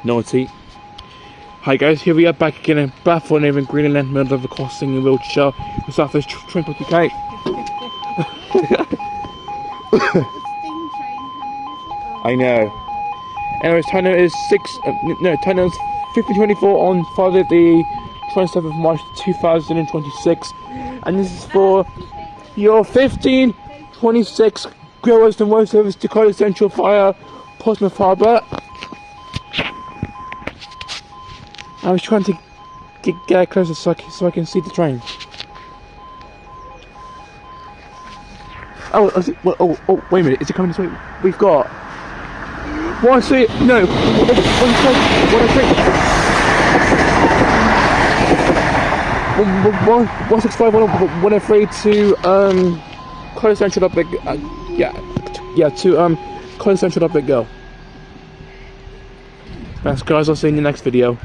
Naughty. Hi guys, here we are back again in Bathford in Greenland, middle of a crossing in Wiltshire. The southeast train for UK. I know. Anyways, time now is 15:24 on Friday the 27th of March 2026, and this is for your 1526 Growers and Road Service Dakota Central via Portsmouth Harbour. I was trying to get closer so I can see the train. Oh, wait a minute, is it coming this way? We've got 165 103 to College Central up big to College Central up big girl. Thanks guys, I'll see you in the next video.